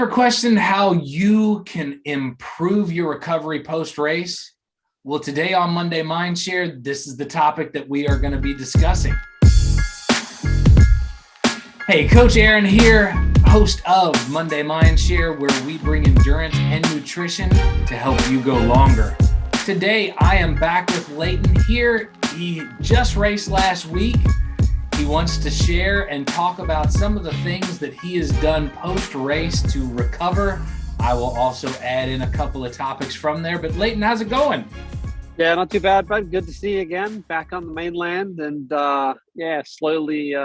Ever questioned how you can improve your recovery post-race? Well, today on Monday Mindshare, this is the topic that we are going to be discussing. Hey, Coach Aaron here, host of Monday Mindshare, where we bring endurance and nutrition to help you go longer. Today, I am back with Leighton here. He just raced last week. He wants to share and talk about some of the things that he has done post-race to recover. I will also add in a couple of topics from there. But Leighton, how's it going? Yeah, not too bad, bud. Good to see you again, back on the mainland, and slowly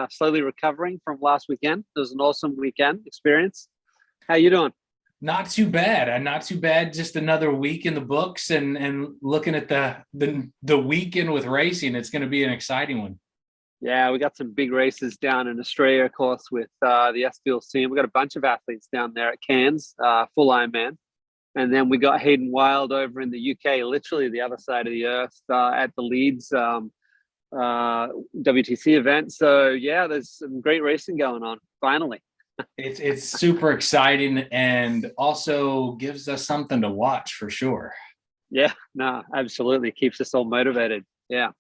recovering from last weekend. It was an awesome weekend experience. How you doing? Not too bad. Not too bad. Just another week in the books, and looking at the weekend with racing, it's going to be an exciting one. Yeah, we got some big races down in Australia, of course, with the SFuels team. We got a bunch of athletes down there at Cairns, full Ironman. And then we got Hayden Wild over in the UK, literally the other side of the earth, at the Leeds WTC event. So yeah, there's some great racing going on, finally. It's super exciting and also gives us something to watch for sure. Yeah, no, absolutely. Keeps us all motivated. Yeah.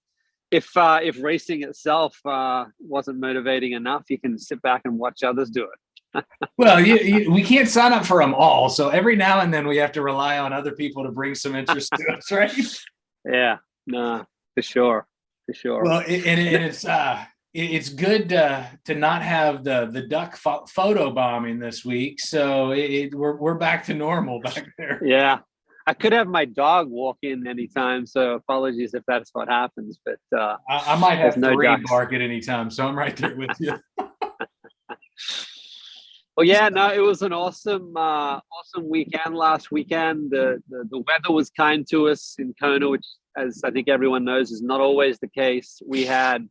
If racing itself wasn't motivating enough, you can sit back and watch others do it. Well, we can't sign up for them all, so every now and then we have to rely on other people to bring some interest to us, right? Yeah, no, for sure. Well, it's good to not have the duck photo bombing this week, so we're back to normal back there. Yeah. I could have my dog walk in anytime, so apologies if that's what happens. But I might have three ducks. bark at any time, so I'm right there with you. Well, yeah, no, it was an awesome weekend last weekend. The weather was kind to us in Kona, which, as I think everyone knows, is not always the case. We had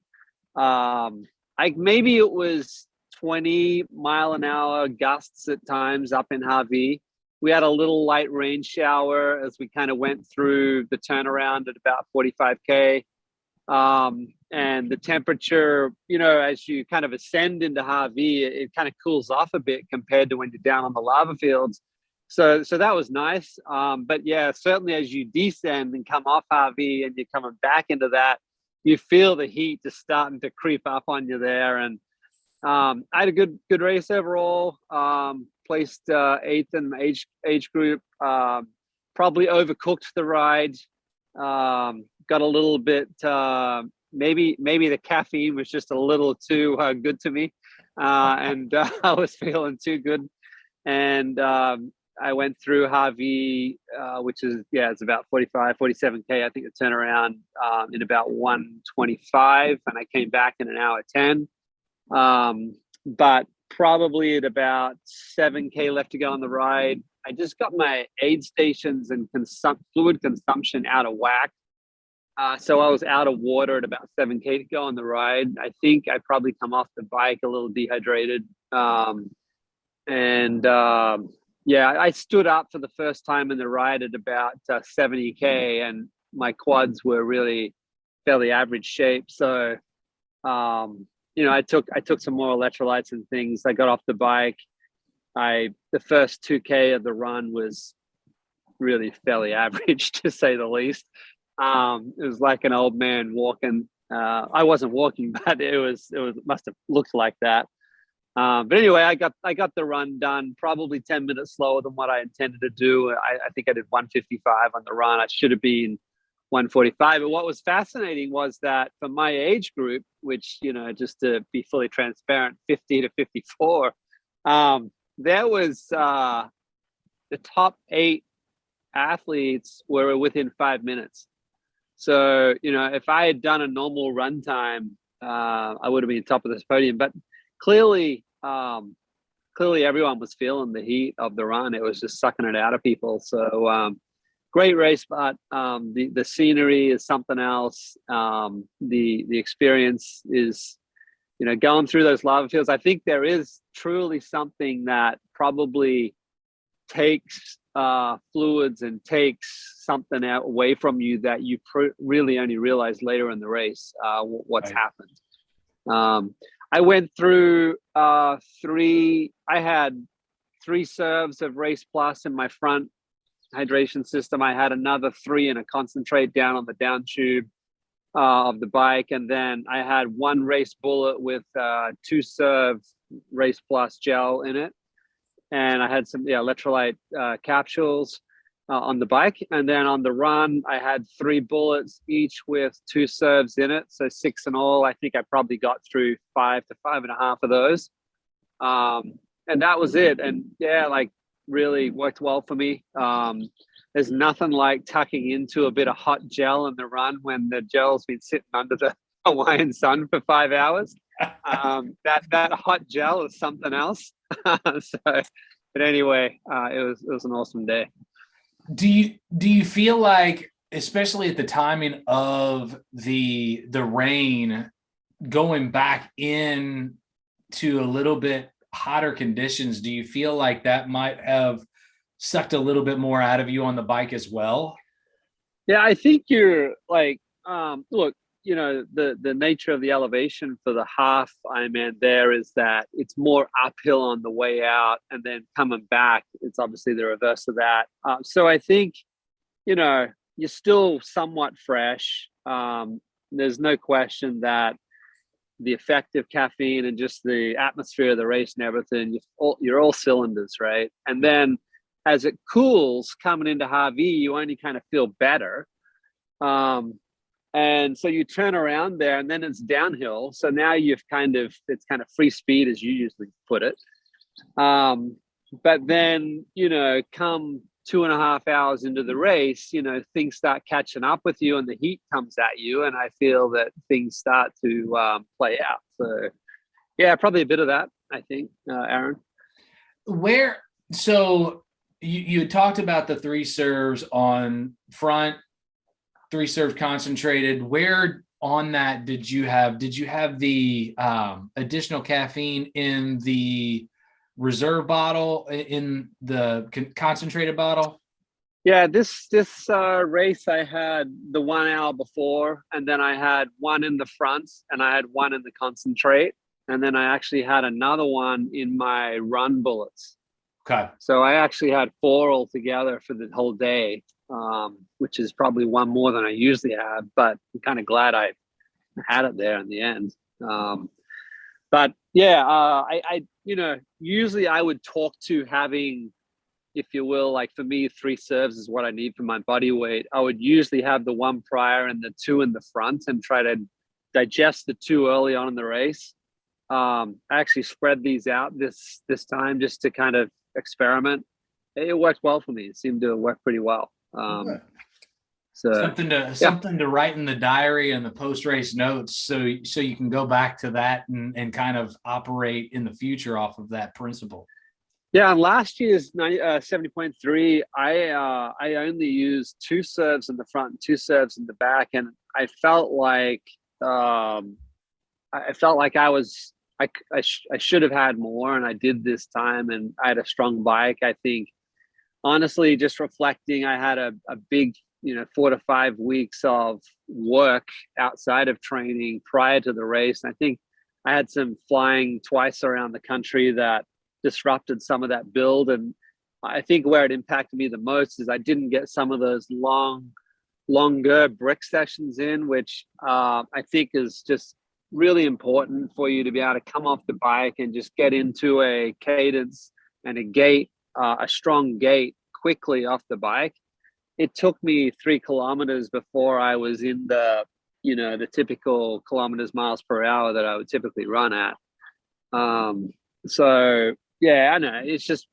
maybe it was 20-mile-an-hour gusts at times up in Harvey. We had a little light rain shower as we kind of went through the turnaround at about 45K. And the temperature, as you kind of ascend into Harvey, it kind of cools off a bit compared to when you're down on the lava fields. So that was nice. But yeah, certainly as you descend and come off Harvey and you're coming back into that, you feel the heat just starting to creep up on you there. And I had a good race overall. Placed eighth in my age group. Probably overcooked the ride. Got a little bit. Maybe the caffeine was just a little too good to me, and I was feeling too good. And I went through Harvey, which is it's about 47K. I think the turnaround in about 1:25, and I came back in an hour 10. But probably at about 7K left to go on the ride, I just got my aid stations and fluid consumption out of whack. So I was out of water at about 7K to go on the ride. I think I probably come off the bike a little dehydrated. I stood up for the first time in the ride at about 70K, and my quads were really fairly average shape. So, I took some more electrolytes and things. I got off the bike. The first 2K of the run was really fairly average, to say the least. It was like an old man walking. I wasn't walking, but it must have looked like that. But anyway, I got the run done, probably 10 minutes slower than what I intended to do. I think I did 1:55 on the run. I should have been 1:45. But what was fascinating was that for my age group, which, just to be fully transparent, 50 to 54, there was the top 8 athletes were within 5 minutes. So, if I had done a normal run time, I would have been top of this podium. But clearly everyone was feeling the heat of the run. It was just sucking it out of people. So great race, but the scenery is something else. The experience is, going through those lava fields. I think there is truly something that probably takes fluids and takes something away from you that you really only realize later in the race what's happened. I went through I had 3 serves of Race Plus in my front hydration system. I had another 3 in a concentrate down on the down tube of the bike. And then I had 1 Race Bullet with 2 serve Race Plus gel in it. And I had some electrolyte capsules on the bike. And then on the run, I had 3 bullets, each with 2 serves in it. So 6 in all. I think I probably got through 5 to 5.5 of those. And that was it. And yeah, like really worked well for me. There's nothing like tucking into a bit of hot gel in the run when the gel's been sitting under the Hawaiian sun for 5 hours. That hot gel is something else. But anyway, it was an awesome day. Do you feel like, especially at the timing of the rain, going back in to a little bit hotter conditions, do you feel like that might have sucked a little bit more out of you on the bike as well? Yeah, I think you're like, look, you know, the nature of the elevation for the half Ironman there is that it's more uphill on the way out, and then coming back, it's obviously the reverse of that. So I think, you know, you're still somewhat fresh. There's no question that the effect of caffeine and just the atmosphere of the race and everything, you're all cylinders, right? And then as it cools coming into Harvey, you only kind of feel better. And so you turn around there and then it's downhill. So now it's kind of free speed, as you usually put it. But then, you know, come 2.5 hours into the race, you know, things start catching up with you and the heat comes at you. And I feel that things start to play out. So yeah, probably a bit of that, I think, Aaron. So you talked about the 3 serves on front, 3 serves concentrated. Where on that did you have the additional caffeine in the reserve bottle, in the concentrated bottle? Yeah, this race I had the 1 hour before, and then I had 1 in the front and I had 1 in the concentrate, and then I actually had another 1 in my run bullets. Okay. So I actually had 4 altogether for the whole day, which is probably 1 more than I usually have, but I'm kind of glad I had it there in the end. But yeah, I you know, usually I would talk to having, if you will, like for me, 3 serves is what I need for my body weight. I would usually have the 1 prior and the 2 in the front and try to digest the 2 early on in the race. I actually spread these out this time just to kind of experiment. It worked well for me. It seemed to work pretty well. So something to write in the diary and the post-race notes, so you can go back to that and kind of operate in the future off of that principle. Yeah, on last year's 70.3, I only used 2 serves in the front and 2 serves in the back, and I felt like I should have had more, and I did this time, and I had a strong bike. I think, honestly, just reflecting, I had a big, 4 to 5 weeks of work outside of training prior to the race. And I think I had some flying twice around the country that disrupted some of that build. And I think where it impacted me the most is I didn't get some of those longer brick sessions in, which I think is just really important for you to be able to come off the bike and just get into a cadence and a gait, a strong gait quickly off the bike. It took me 3 kilometers before I was in the typical kilometers, miles per hour that I would typically run at. So yeah, I know, it's just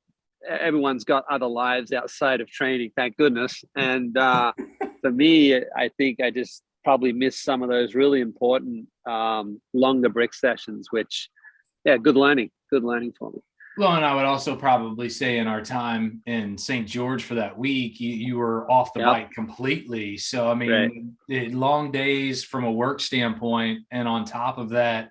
everyone's got other lives outside of training, thank goodness. And for me, I think I just probably missed some of those really important longer brick sessions, which, yeah, good learning for me. Well, and I would also probably say in our time in St. George for that week, you were off the bike completely. So, I mean, long days from a work standpoint, and on top of that,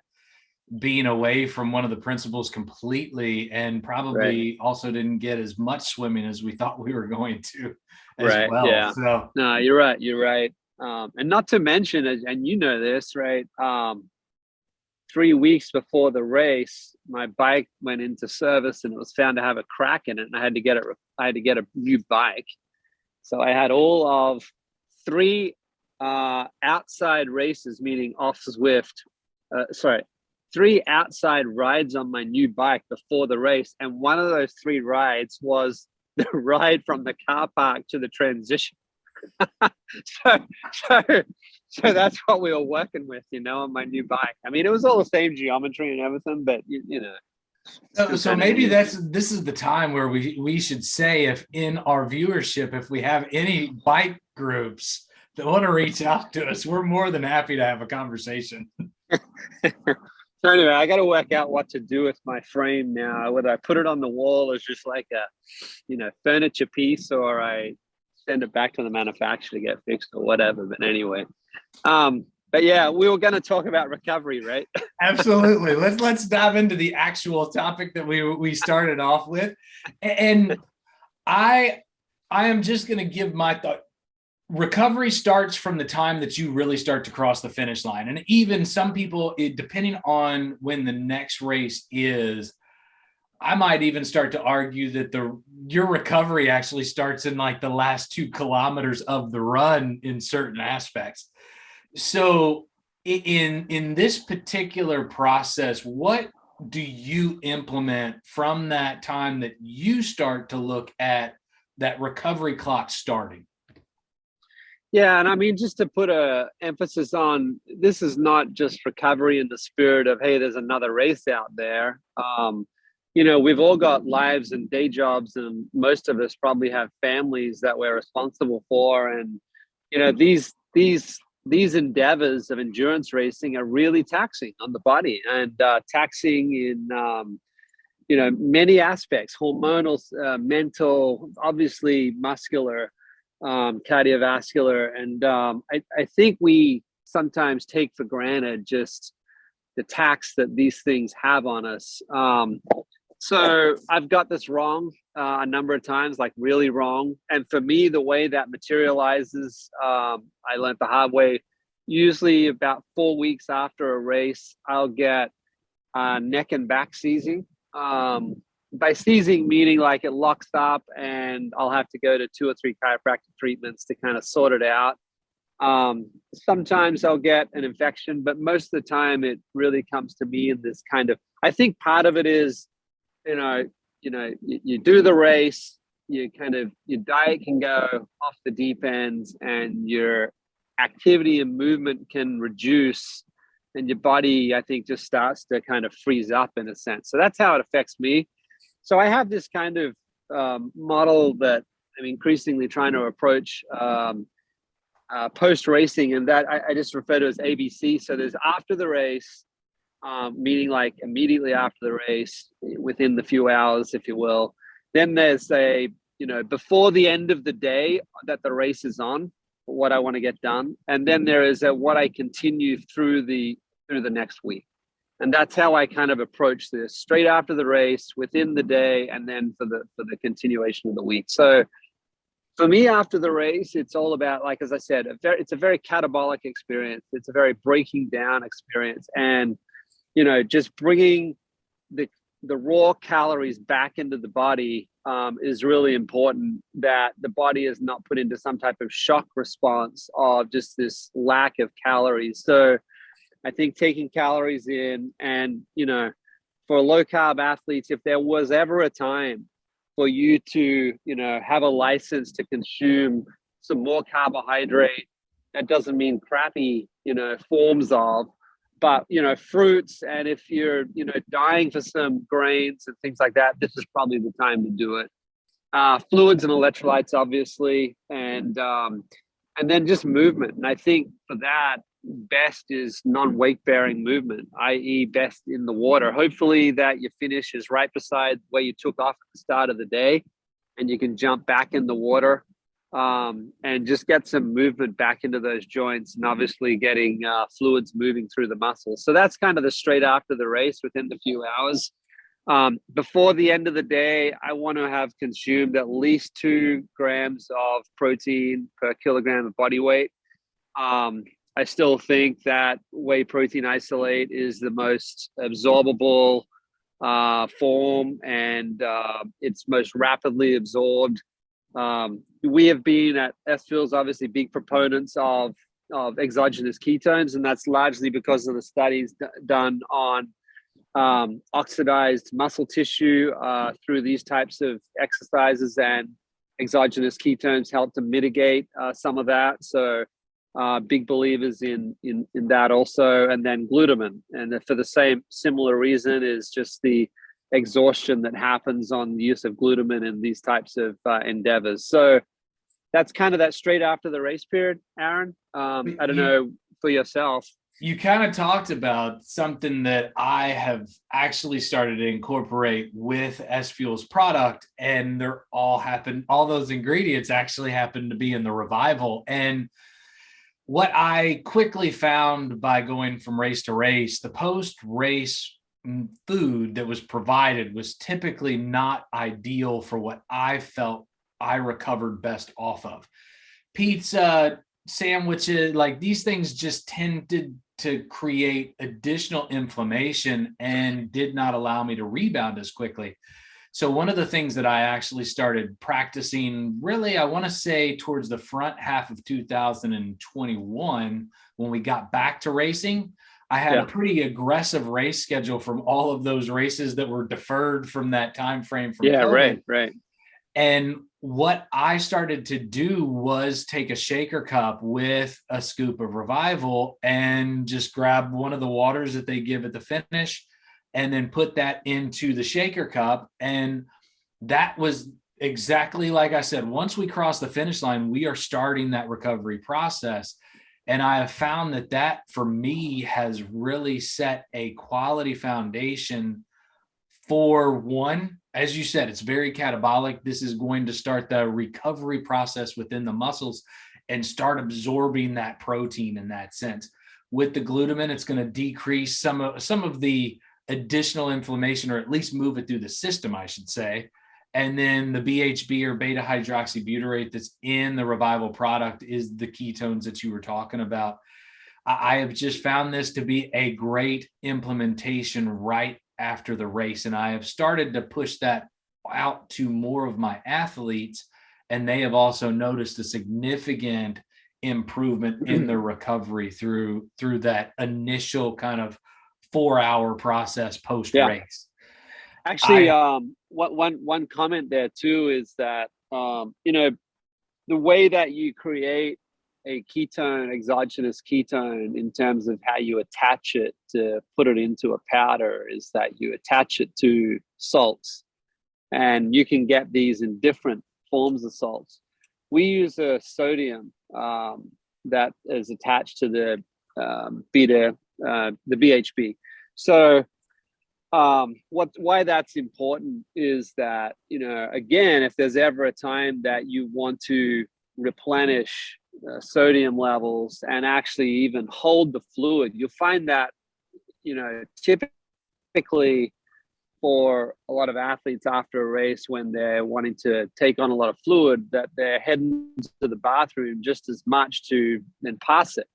being away from one of the principals completely, and probably also didn't get as much swimming as we thought we were going to as well. Yeah. So, no, you're right. And not to mention, and you know this, right? 3 weeks before the race, my bike went into service and it was found to have a crack in it, and I had to get a new bike. So I had all of 3 outside races, meaning off Zwift. 3 outside rides on my new bike before the race, and one of those 3 rides was the ride from the car park to the transition. so that's what we were working with, on my new bike. I mean, it was all the same geometry and everything, but you know. So maybe this is the time where we should say, if in our viewership, if we have any bike groups that want to reach out to us, we're more than happy to have a conversation. So anyway, I got to work out what to do with my frame now, whether I put it on the wall as just like a, furniture piece, or I send it back to the manufacturer to get fixed or whatever. But anyway, but yeah, we were going to talk about recovery, right? Absolutely. Let's dive into the actual topic that we started off with. And I am just going to give my thought. Recovery starts from the time that you really start to cross the finish line. And even some people, depending on when the next race is, I might even start to argue that your recovery actually starts in like the last 2 kilometers of the run in certain aspects. So in this particular process, what do you implement from that time that you start to look at that recovery clock starting? Yeah, and I mean, just to put a emphasis on, this is not just recovery in the spirit of, hey, there's another race out there. We've all got lives and day jobs, and most of us probably have families that we're responsible for. And these endeavors of endurance racing are really taxing on the body, and taxing in many aspects: hormonal, mental, obviously muscular, cardiovascular. And I think we sometimes take for granted just the tax that these things have on us. So I've got this wrong a number of times, like really wrong. And for me, the way that materializes, I learned the hard way. Usually about 4 weeks after a race, I'll get neck and back seizing. By seizing, meaning like it locks up and I'll have to go to 2 or 3 chiropractic treatments to kind of sort it out. Sometimes I'll get an infection, but most of the time it really comes to me in this kind of, I think part of it is, you do the race, your diet can go off the deep end, and your activity and movement can reduce, and your body, I think, just starts to kind of freeze up in a sense. So that's how it affects me. So I have this kind of model that I'm increasingly trying to approach post-racing, and that I just refer to as ABC. So there's after the race, meaning like immediately after the race, within the few hours, if you will. Then there's before the end of the day that the race is on, what I want to get done. And then there is what I continue through the next week. And that's how I kind of approach this: straight after the race, within the day, and then for the continuation of the week. So for me, after the race, it's all about, like, as I said, it's a very catabolic experience. It's a very breaking down experience. And, just bringing the raw calories back into the body is really important, that the body is not put into some type of shock response of just this lack of calories. So I think taking calories in, and, for low carb athletes, if there was ever a time for you to, have a license to consume some more carbohydrate, that doesn't mean crappy, forms of, but, fruits. And if you're, dying for some grains and things like that, this is probably the time to do it. Fluids and electrolytes, obviously, and then just movement. And I think for that, best is non-weight bearing movement, i.e. best in the water. Hopefully that your finish is right beside where you took off at the start of the day, and you can jump back in the water and just get some movement back into those joints, and obviously getting fluids moving through the muscles. So that's kind of the straight after the race, within the few hours. Before the end of the day, I want to have consumed at least 2 grams of protein per kilogram of body weight. I still think that whey protein isolate is the most absorbable form, and it's most rapidly absorbed. We have been at SFuels obviously big proponents of exogenous ketones, and that's largely because of the studies done on oxidized muscle tissue through these types of exercises, and exogenous ketones help to mitigate some of that. So big believers in that also. And then glutamine, and for the similar reason, is just the exhaustion that happens on the use of glutamine in these types of endeavors. So that's kind of that straight after the race period, Aaron. I don't know for yourself. You kind of talked about something that I have actually started to incorporate with SFuels product, and all those ingredients actually happen to be in the Revival. And what I quickly found by going from race to race, the post-race food that was provided was typically not ideal for what I felt I recovered best off of. Pizza, sandwiches, like these things just tended to create additional inflammation and did not allow me to rebound as quickly. So one of the things that I actually started practicing, really, I want to say towards the front half of 2021, when we got back to racing, I had a pretty aggressive race schedule from all of those races that were deferred from that time frame from COVID. Right. And what I started to do was take a shaker cup with a scoop of Revival and just grab one of the waters that they give at the finish and then put that into the shaker cup. And that was exactly like I said. Once we cross the finish line, we are starting that recovery process. And I have found that for me has really set a quality foundation for one. As you said, it's very catabolic. This is going to start the recovery process within the muscles and start absorbing that protein in that sense. With the glutamine, it's going to decrease some of the additional inflammation, or at least move it through the system, I should say. And then the BHB, or beta hydroxybutyrate, that's in the Revival product is the ketones that you were talking about. I have just found this to be a great implementation right after the race. And I have started to push that out to more of my athletes, and they have also noticed a significant improvement in their recovery through that initial kind of 4-hour process post-race. Actually, one comment there too is that the way that you create a ketone, exogenous ketone, in terms of how you attach it to put it into a powder, is that you attach it to salts, and you can get these in different forms of salts. We use a sodium that is attached to the BHB. So why that's important is that, again, if there's ever a time that you want to replenish sodium levels and actually even hold the fluid, you'll find that, typically for a lot of athletes after a race, when they're wanting to take on a lot of fluid, that they're heading to the bathroom just as much to then pass it.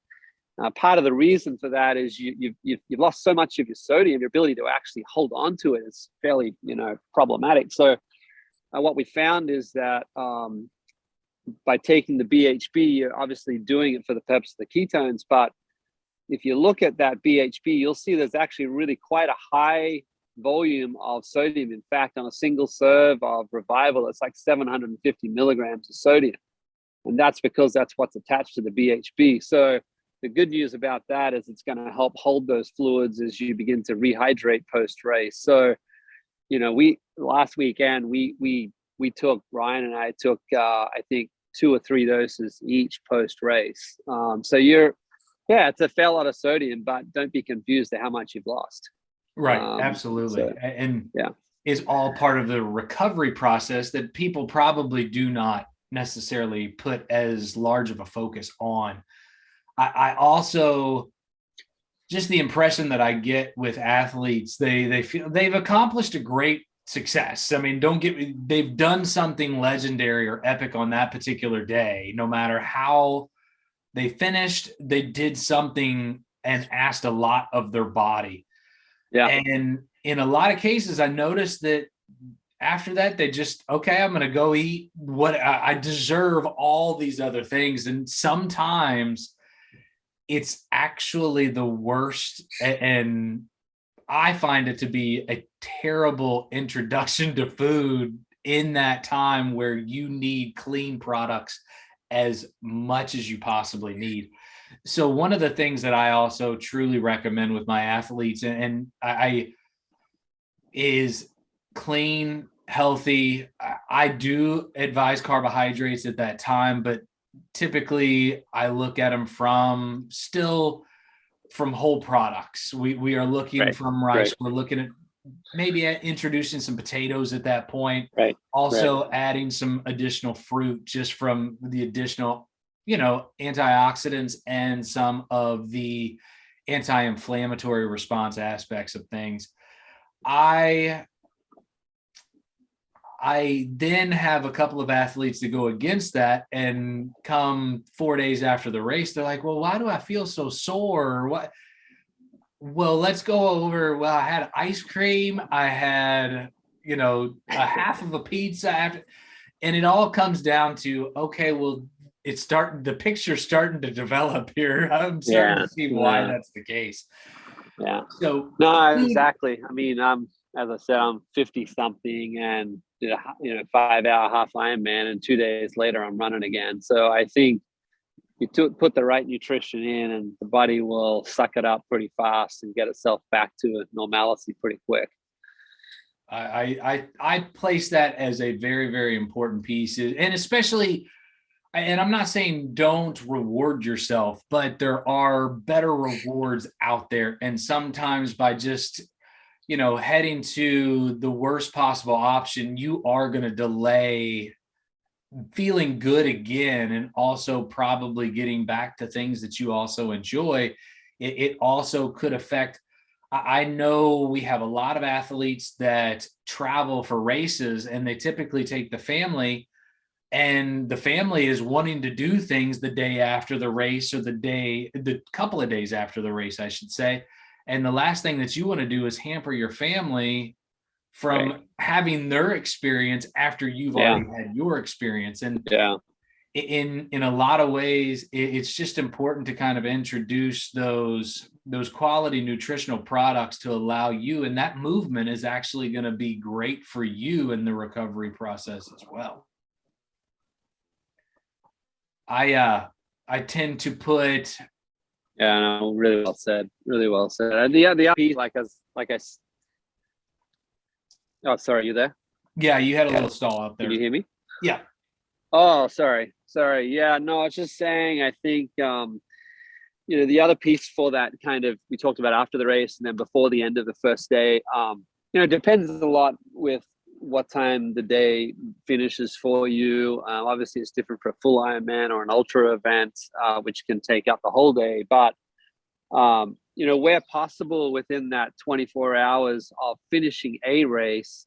Part of the reason for that is you've lost so much of your sodium, your ability to actually hold on to it is fairly, problematic. So what we found is that by taking the BHB, you're obviously doing it for the purpose of the ketones. But if you look at that BHB, you'll see there's actually really quite a high volume of sodium. In fact, on a single serve of Revival, it's like 750 milligrams of sodium. And that's because that's what's attached to the BHB. So the good news about that is it's going to help hold those fluids as you begin to rehydrate post-race. So, last weekend, Ryan and I took, I think, 2 or 3 doses each post-race. So it's a fair lot of sodium, but don't be confused at how much you've lost. Right. Absolutely. Is all part of the recovery process that people probably do not necessarily put as large of a focus on. I also, just the impression that I get with athletes, they feel they've accomplished a great success. I mean, they've done something legendary or epic on that particular day, no matter how they finished, they did something and asked a lot of their body. Yeah. And in a lot of cases, I noticed that after that, they just, okay, I'm going to go eat what I deserve, all these other things. And sometimes it's actually the worst. And I find it to be a terrible introduction to food in that time where you need clean products as much as you possibly need. So one of the things that I also truly recommend with my athletes, and I is clean, healthy. I do advise carbohydrates at that time, but typically I look at them from whole products. We are looking from rice. We're looking at maybe introducing some potatoes at that point. Also adding some additional fruit just from the additional, antioxidants and some of the anti-inflammatory response aspects of things. I then have a couple of athletes that go against that, and come 4 days after the race, they're like, well, why do I feel so sore? Or what? Well, let's go over, well, I had ice cream. I had, a half of a pizza after, and it all comes down to, okay, well, the picture's starting to develop here. I'm starting to see why that's the case. Yeah. So no, exactly. I mean, as I said, I'm 50 something and did a 5-hour half Ironman, and 2 days later I'm running again. So I think you put the right nutrition in, and the body will suck it up pretty fast and get itself back to normalcy pretty quick. I place that as a very, very important piece, and especially, and I'm not saying don't reward yourself, but there are better rewards out there. And sometimes by just, heading to the worst possible option, you are going to delay feeling good again, and also probably getting back to things that you also enjoy. It also could affect. I know we have a lot of athletes that travel for races, and they typically take the family, and the family is wanting to do things the day after the race, or the couple of days after the race, I should say. And the last thing that you want to do is hamper your family from having their experience after you've already had your experience. And in a lot of ways, it's just important to kind of introduce those quality nutritional products to allow you, and that movement is actually going to be great for you in the recovery process as well. I tend to put. Yeah, no, really well said. Really well said. And the other piece, oh, sorry, you there? Yeah, you had a little stall out there. Can you hear me? Yeah. Oh, sorry. Yeah, no, I was just saying, I think, the other piece for that kind of, we talked about after the race and then before the end of the first day, depends a lot with what time the day finishes for you. Obviously, it's different for a full Ironman or an ultra event, which can take up the whole day. But, where possible within that 24 hours of finishing a race,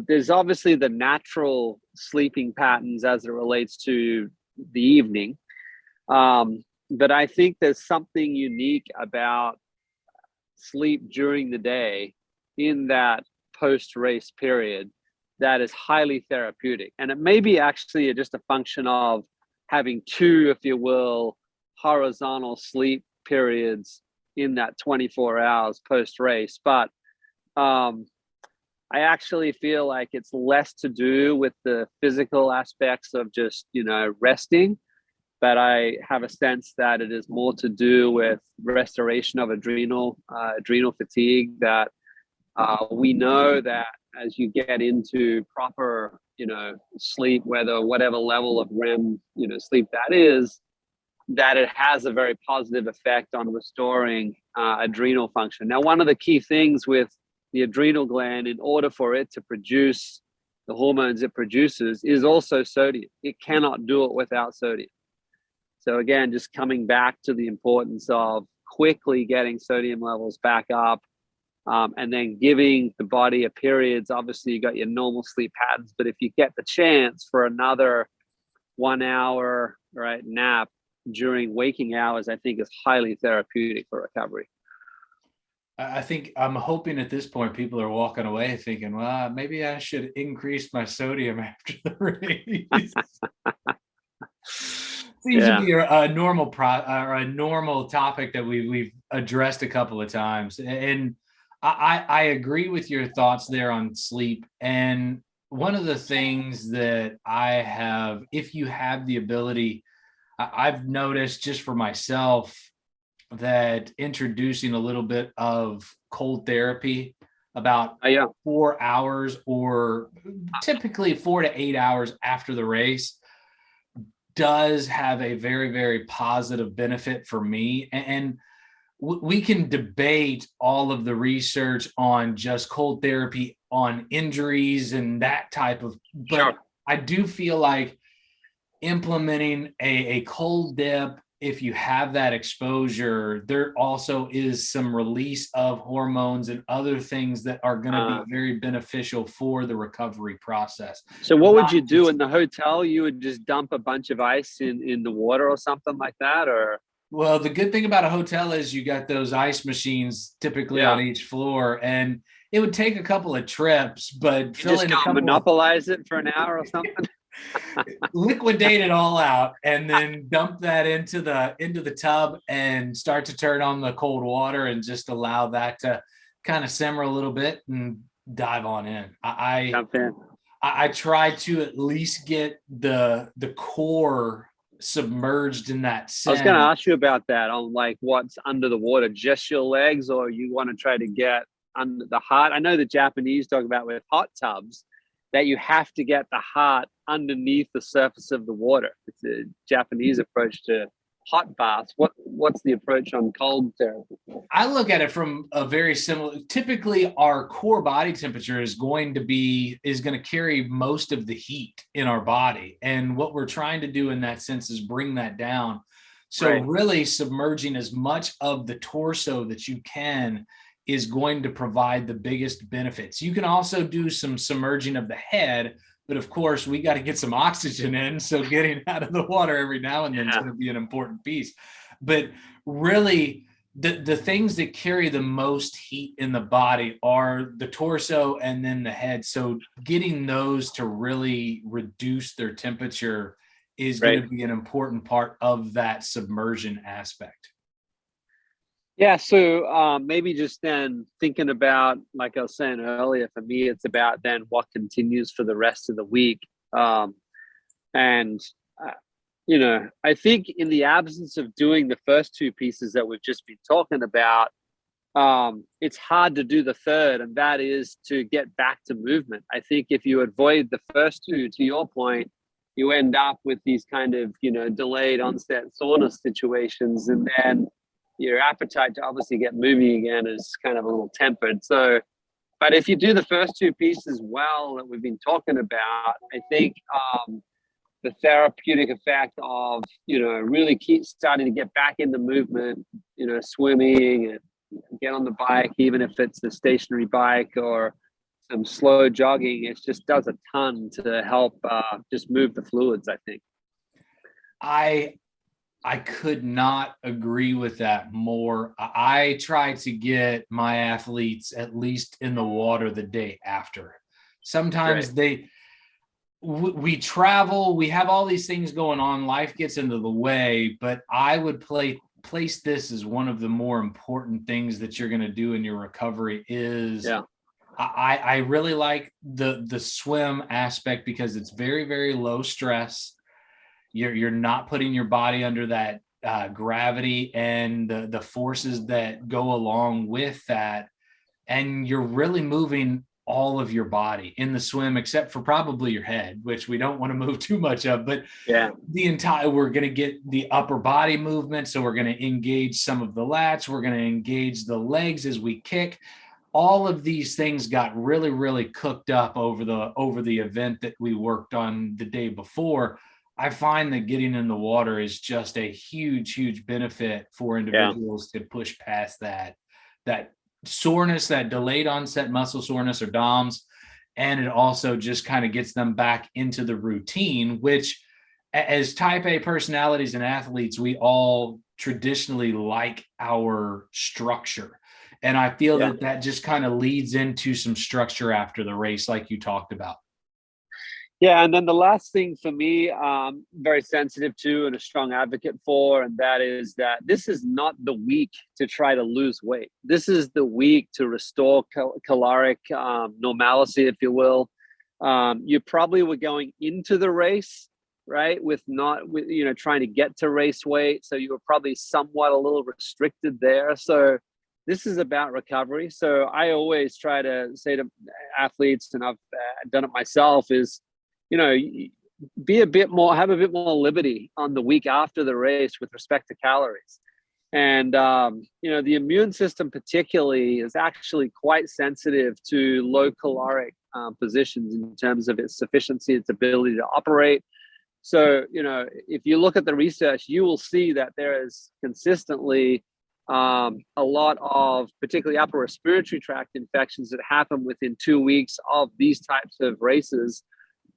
there's obviously the natural sleeping patterns as it relates to the evening. But I think there's something unique about sleep during the day in that post-race period that is highly therapeutic. And it may be actually just a function of having two, if you will, horizontal sleep periods in that 24 hours post-race. But I actually feel like it's less to do with the physical aspects of just, resting, but I have a sense that it is more to do with restoration of adrenal fatigue. That we know that as you get into proper, sleep, whatever level of REM, sleep that is, that it has a very positive effect on restoring adrenal function. Now, one of the key things with the adrenal gland, in order for it to produce the hormones it produces, is also sodium. It cannot do it without sodium. So again, just coming back to the importance of quickly getting sodium levels back up, and then giving the body a periods. Obviously, you got your normal sleep patterns, but if you get the chance for another 1 hour nap, during waking hours, I think is highly therapeutic for recovery. I think I'm hoping at this point people are walking away thinking, well, maybe I should increase my sodium after the race. Seems to be a normal or a normal topic that we've addressed a couple of times. And I agree with your thoughts there on sleep. And one of the things that I have, if you have the ability, I've noticed just for myself that introducing a little bit of cold therapy about 4 hours or typically 4 to 8 hours after the race does have a very, very positive benefit for me. And we can debate all of the research on just cold therapy on injuries and that type of, but I do feel like implementing a cold dip, if you have that exposure, there also is some release of hormones and other things that are going to be very beneficial for the recovery process. So what would you do in the hotel? You would just dump a bunch of ice in the water or something like that? Or well, the good thing about a hotel is you got those ice machines typically on each floor, and it would take a couple of trips, but you just monopolize it for an hour or something. Liquidate it all out and then dump that into the tub and start to turn on the cold water and just allow that to kind of simmer a little bit and dive on in. I try to at least get the core submerged in that I was going to ask you about that, on like what's under the water, just your legs, or you want to try to get under the heart? I know the Japanese talk about with hot tubs that you have to get the heart underneath the surface of the water. It's a Japanese approach to hot baths. What's the approach on cold therapy? I look at it from a very similar. Typically, our core body temperature is going to carry most of the heat in our body, and what we're trying to do in that sense is bring that down. So really submerging as much of the torso that you can is going to provide the biggest benefits. You can also do some submerging of the head, but of course we got to get some oxygen in. So getting out of the water every now and then is going to be an important piece. But really the things that carry the most heat in the body are the torso and then the head. So getting those to really reduce their temperature is going to be an important part of that submersion aspect. Yeah, so maybe just then thinking about, like I was saying earlier, for me, it's about then what continues for the rest of the week. You know, I think in the absence of doing the first two pieces that we've just been talking about, it's hard to do the third, and that is to get back to movement. I think if you avoid the first two, to your point, you end up with these kind of, you know, delayed onset soreness situations, and then your appetite to obviously get moving again is kind of a little tempered. So, but if you do the first two pieces well that we've been talking about, I think the therapeutic effect of, you know, really keep starting to get back into movement, you know, swimming and get on the bike, even if it's a stationary bike or some slow jogging, it just does a ton to help just move the fluids, I think. I could not agree with that more. I try to get my athletes at least in the water the day after. Sometimes we travel, we have all these things going on, life gets into the way, but I would place this as one of the more important things that you're going to do in your recovery is I really like the swim aspect because it's very, very low stress. You're not putting your body under that gravity and the forces that go along with that. And you're really moving all of your body in the swim, except for probably your head, which we don't want to move too much of, but we're going to get the upper body movement. So we're going to engage some of the lats. We're going to engage the legs as we kick. All of these things got really, really cooked up over the event that we worked on the day before. I find that getting in the water is just a huge, huge benefit for individuals to push past that soreness, that delayed onset muscle soreness or DOMS. And it also just kind of gets them back into the routine, which as type A personalities and athletes, we all traditionally like our structure. And I feel Yeah. that just kind of leads into some structure after the race, like you talked about. Yeah, and then the last thing for me, very sensitive to and a strong advocate for, and that is that this is not the week to try to lose weight. This is the week to restore caloric normalcy, if you will. You probably were going into the race, right, with trying to get to race weight, so you were probably somewhat a little restricted there. So this is about recovery. So I always try to say to athletes, and I've done it myself, is be a bit more, have a bit more liberty on the week after the race with respect to calories. And, the immune system particularly is actually quite sensitive to low caloric positions in terms of its sufficiency, its ability to operate. So, if you look at the research, you will see that there is consistently a lot of particularly upper respiratory tract infections that happen within 2 weeks of these types of races.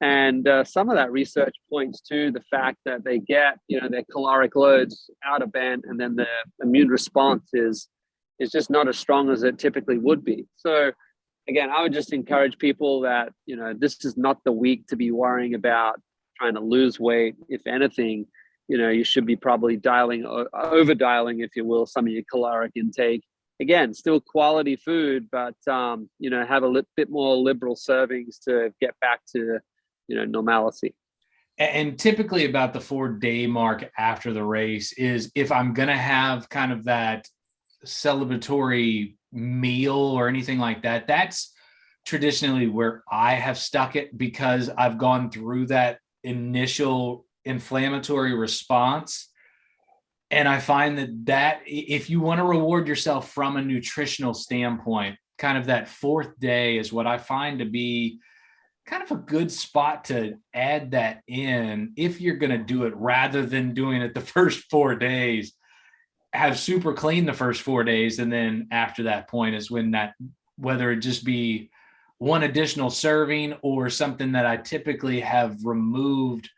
And some of that research points to the fact that they get, their caloric loads out of band, and then the immune response is just not as strong as it typically would be. So again, I would just encourage people that, this is not the week to be worrying about trying to lose weight. If anything, you should be probably over dialing, if you will, some of your caloric intake. Again, still quality food, but, have a bit more liberal servings to get back to normalcy. And typically about the 4-day mark after the race is if I'm going to have kind of that celebratory meal or anything like that, that's traditionally where I have stuck it, because I've gone through that initial inflammatory response. And I find that if you want to reward yourself from a nutritional standpoint, kind of that 4th day is what I find to be kind of a good spot to add that in if you're going to do it, rather than doing it the first 4 days. Have super clean the first 4 days, and then after that point is when that, whether it just be one additional serving or something that I typically have removed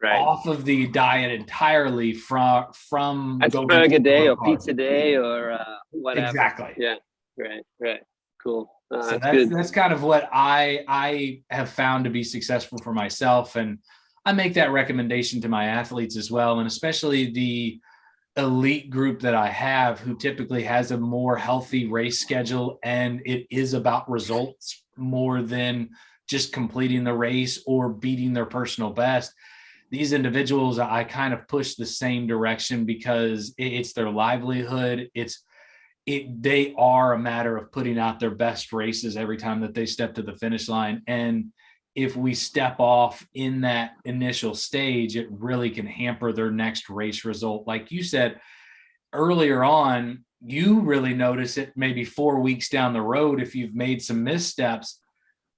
off of the diet entirely from That's going burger day or carb. pizza day or whatever. Exactly. Yeah. Right. Cool. So That's good. that's kind of what I have found to be successful for myself, and I make that recommendation to my athletes as well, and especially the elite group that I have, who typically has a more healthy race schedule, and it is about results more than just completing the race or beating their personal best. These individuals, I kind of push the same direction because it's their livelihood. They are a matter of putting out their best races every time that they step to the finish line. And if we step off in that initial stage, it really can hamper their next race result. Like you said earlier on, you really notice it maybe 4 weeks down the road if you've made some missteps.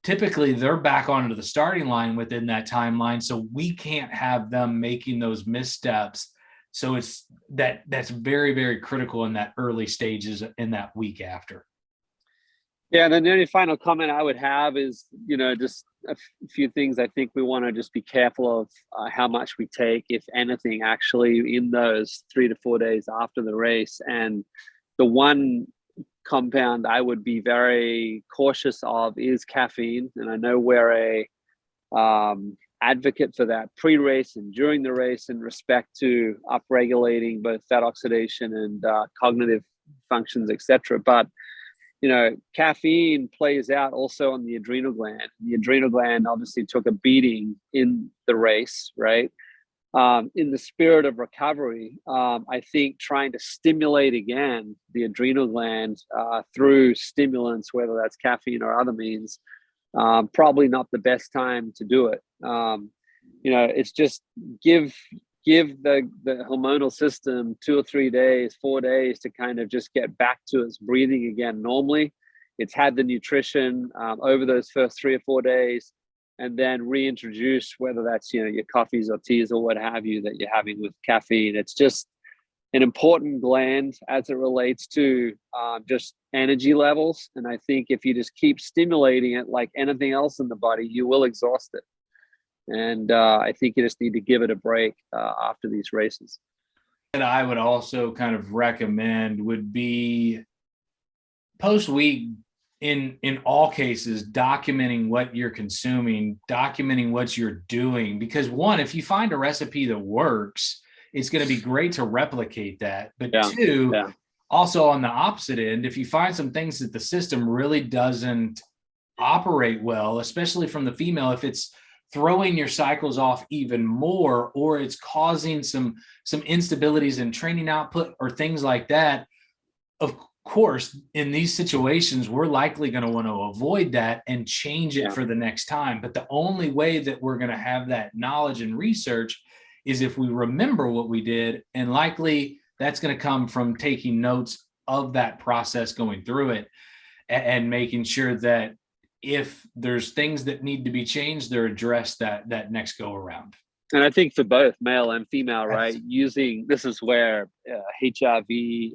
Typically, they're back onto the starting line within that timeline, so we can't have them making those missteps. So that's very, very critical in that early stages in that week after. Yeah, and then the only final comment I would have is, just a few things I think we want to just be careful of how much we take, if anything, actually, in those 3 to 4 days after the race. And the one compound I would be very cautious of is caffeine. And I know we're a advocate for that pre-race and during the race in respect to upregulating both fat oxidation and cognitive functions, etc. But caffeine plays out also on the adrenal gland. The adrenal gland obviously took a beating in the race, right? In the spirit of recovery, I think trying to stimulate again the adrenal gland through stimulants, whether that's caffeine or other means, probably not the best time to do it. It's just give the hormonal system 2 or 3 days, 4 days to kind of just get back to its breathing again normally. It's had the nutrition over those first 3 or 4 days, and then reintroduce, whether that's your coffees or teas or what have you that you're having with caffeine. It's just an important gland as it relates to just energy levels. And I think if you just keep stimulating it like anything else in the body, you will exhaust it. And I think you just need to give it a break after these races. That I would also kind of recommend would be post-week, in all cases, documenting what you're consuming, documenting what you're doing. Because one, if you find a recipe that works, it's going to be great to replicate that. But two, also on the opposite end, if you find some things that the system really doesn't operate well, especially from the female, if it's throwing your cycles off even more, or it's causing some instabilities in training output or things like that, of course, in these situations, we're likely going to want to avoid that and change it for the next time. But the only way that we're going to have that knowledge and research is if we remember what we did, and likely that's going to come from taking notes of that process, going through it, and making sure that if there's things that need to be changed, they're addressed that next go around. And I think for both male and female, right, using this is where HRV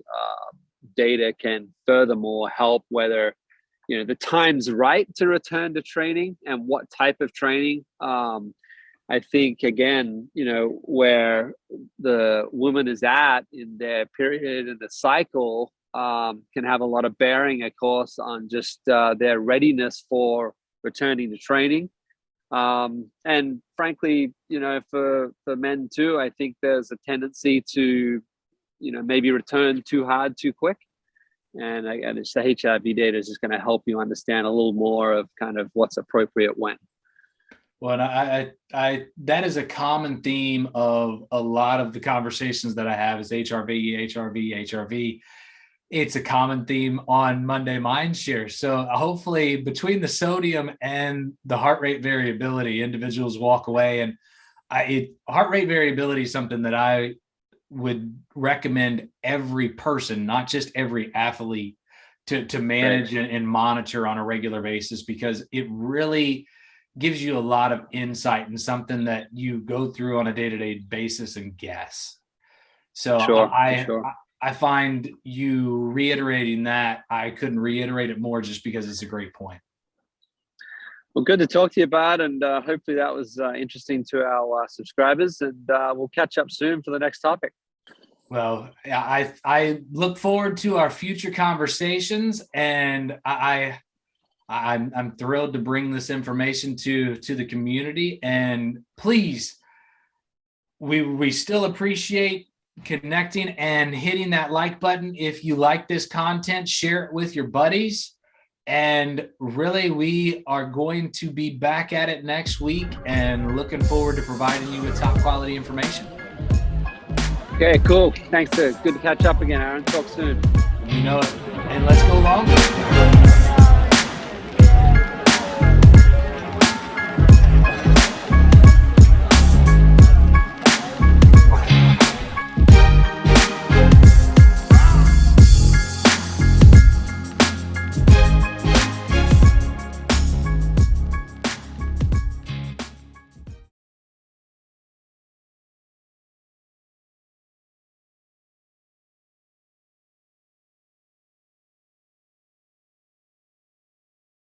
data can furthermore help whether the time's right to return to training and what type of training. I think again, where the woman is at in their period in the cycle can have a lot of bearing, of course, on just their readiness for returning to training. And frankly, for men too, I think there's a tendency to, maybe return too hard, too quick. And it's the HRV data is just going to help you understand a little more of kind of what's appropriate when. Well, and I that is a common theme of a lot of the conversations that I have is HRV. It's a common theme on Monday Mindshare. So hopefully between the sodium and the heart rate variability, individuals walk away. And heart rate variability is something that I would recommend every person, not just every athlete, to manage and monitor on a regular basis, because it really gives you a lot of insight and something that you go through on a day-to-day basis and guess. So I find you reiterating that, I couldn't reiterate it more just because it's a great point. Well, good to talk to you about, and hopefully that was interesting to our subscribers, and we'll catch up soon for the next topic. Well, I look forward to our future conversations, and I'm thrilled to bring this information to the community. And please, we still appreciate connecting and hitting that like button. If you like this content, share it with your buddies. And really, we are going to be back at it next week and looking forward to providing you with top quality information. Okay, cool. Thanks. Good to catch up again, Aaron. Talk soon. You know it. And let's go longer.